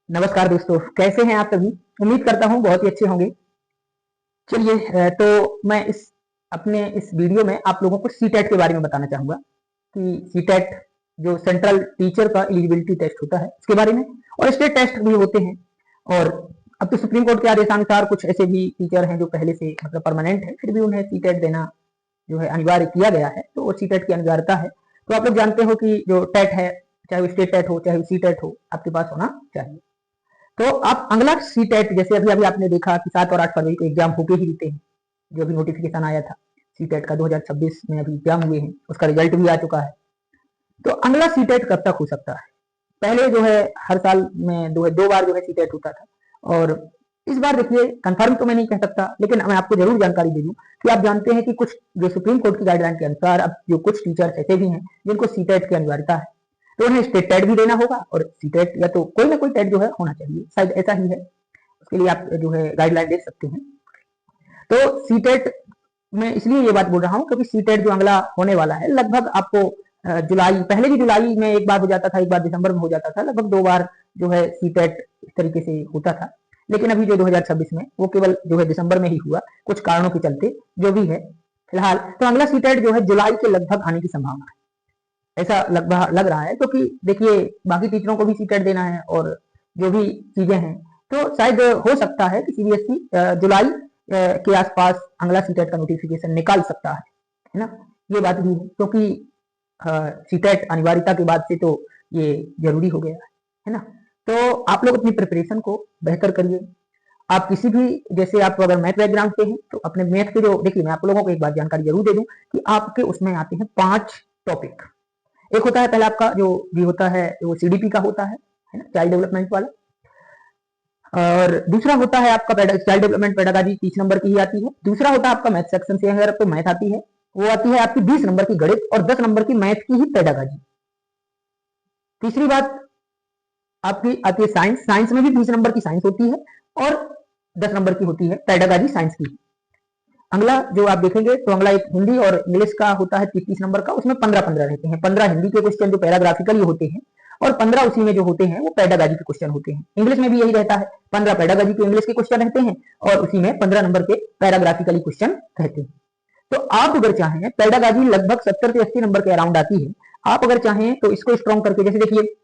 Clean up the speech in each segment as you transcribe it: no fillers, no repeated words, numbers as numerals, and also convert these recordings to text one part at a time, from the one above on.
नमस्कार दोस्तों, कैसे हैं आप सभी। उम्मीद करता हूं बहुत ही अच्छे होंगे। चलिए, तो मैं अपने इस वीडियो में आप लोगों को सीटेट के बारे में बताना चाहूंगा कि सीटेट जो सेंट्रल टीचर का एलिजिबिलिटी टेस्ट होता है उसके बारे में, और स्टेट टेस्ट भी होते हैं। और अब तो सुप्रीम कोर्ट के आदेशानुसार कुछ ऐसे भी टीचर हैं जो पहले से मतलब परमानेंट है, फिर भी उन्हें सीटेट देना जो है अनिवार्य किया गया है, तो वो सीटेट की अनिवार्यता है। तो आप लोग जानते हो कि जो टेट है, चाहे वो स्टेट टेट हो चाहे वो सीटेट हो, आपके पास होना चाहिए। तो आप अगला सी टेट, जैसे अभी अभी आपने देखा कि 7 और 8 फरवरी को एग्जाम होके ही बीते हैं, जो अभी नोटिफिकेशन आया था सी टेट का 2026 में अभी एग्जाम हुए हैं, उसका रिजल्ट भी आ चुका है। तो अगला सी टेट कब तक हो सकता है। पहले जो है हर साल में दो बार जो है सी टेट होता था, और इस बार देखिए कंफर्म तो मैं नहीं कह सकता, लेकिन मैं आपको जरूर जानकारी दे दूं कि आप जानते हैं कि कुछ जो सुप्रीम कोर्ट की गाइडलाइन के अनुसार अब जो कुछ टीचर्स ऐसे भी हैं जिनको सी टेट की अनिवार्यता है, तो उन्हें स्टेट टेट भी देना होगा, और सी टेट या तो कोई ना कोई टेट जो है होना चाहिए, शायद ऐसा ही है। उसके लिए आप जो है गाइडलाइन देख सकते हैं। तो सी टेट मैं इसलिए ये बात बोल रहा हूँ क्योंकि सी टेट जो अगला होने वाला है, लगभग आपको जुलाई, पहले भी जुलाई में एक बार हो जाता था, एक बार दिसंबर में हो जाता था, लगभग 2 बार जो है सी टेट इस तरीके से होता था। लेकिन अभी जो 2026 में वो केवल जो है दिसंबर में ही हुआ, कुछ कारणों के चलते, जो भी है फिलहाल। तो अगला सी टेट जो है जुलाई के लगभग आने की संभावना है, ऐसा लगभग लग रहा है, क्योंकि देखिए बाकी टीचरों को भी सीटेट देना है और जो भी चीजें हैं, तो शायद हो सकता है कि सीबीएसई जुलाई के आसपास अगला सीटेट का नोटिफिकेशन निकाल सकता है ना। ये बात भी है, क्योंकि सीटेट अनिवार्यता के बाद से तो ये जरूरी हो गया है ना। तो आप लोग अपनी प्रिपरेशन को बेहतर करिए। आप किसी भी, जैसे आप अगर मैथ बैकग्राउंड से हैं तो अपने मैथ के जो, देखिए मैं आप लोगों को एक बात जानकारी जरूर दे दूं कि आपके उसमें आते हैं 5 टॉपिक। एक होता है पहला आपका जो भी होता है वो सीडीपी का होता है ना, चाइल्ड डेवलपमेंट वाला। और दूसरा होता है आपका चाइल्ड डेवलपमेंट पेडागॉजी, 30 नंबर की ही आती है। दूसरा होता है आपका मैथ सेक्शन से, अगर आपको मैथ आती है वो आती है आपकी 20 नंबर की गणित और 10 नंबर की मैथ की ही पेडागॉजी। तीसरी बात आपकी आती है साइंस, साइंस में भी 20 नंबर की साइंस होती है और 10 नंबर की होती है पेडागॉजी साइंस की। अगला जो आप देखेंगे तो अगला एक हिंदी और इंग्लिश का होता है 30 नंबर का, उसमें 15-15 रहते हैं। 15 हिंदी के क्वेश्चन जो पैराग्राफिकली होते हैं, और 15 उसी में जो होते हैं वो पेडागॉजी के क्वेश्चन होते हैं। इंग्लिश में भी यही रहता है, 15 पेडागॉजी के इंग्लिश के क्वेश्चन रहते हैं और उसी में 15 नंबर के पैराग्राफिकली क्वेश्चन रहते हैं। तो आप अगर चाहें, पेडागॉजी लगभग 70 से 80 नंबर के अराउंड आती है। आप अगर चाहें तो इसको स्ट्रॉन्ग करके, जैसे देखिए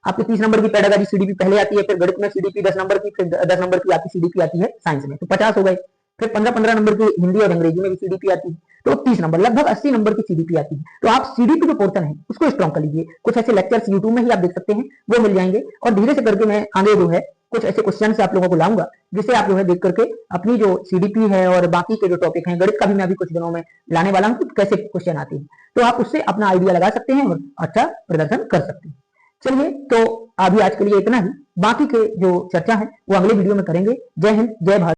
आपकी 30 नंबर की पेडागॉजी सीडीपी पहले आती है, फिर गणित में सीडीपी 10 नंबर की, फिर 10 नंबर की आपकी सीडीपी आती है साइंस में, तो 50 हो गए। फिर 15-15 नंबर की हिंदी और अंग्रेजी में भी सीडीपी आती है, तो 30 नंबर, लगभग 80 नंबर की सीडीपी आती है। तो आप सीडीपी जो पोर्शन है उसको स्ट्रॉन्ग कर लीजिए। कुछ ऐसे लेक्चर्स यूट्यूब में ही आप देख सकते हैं, वो मिल जाएंगे, और धीरे से करके मैं आगे जो है कुछ ऐसे क्वेश्चन से आप लोगों को लाऊंगा, जिससे आप जो है देख करके अपनी जो सीडीपी है और बाकी के जो टॉपिक हैं, गणित का भी मैं अभी कुछ दिनों में लाने वाला हूँ, कैसे क्वेश्चन आते हैं, तो आप उससे अपना आइडिया लगा सकते हैं और अच्छा प्रदर्शन कर सकते हैं। चलिए, तो अभी आज के लिए इतना ही। बाकी के जो चर्चा है वो अगले वीडियो में करेंगे। जय हिंद, जय भारत।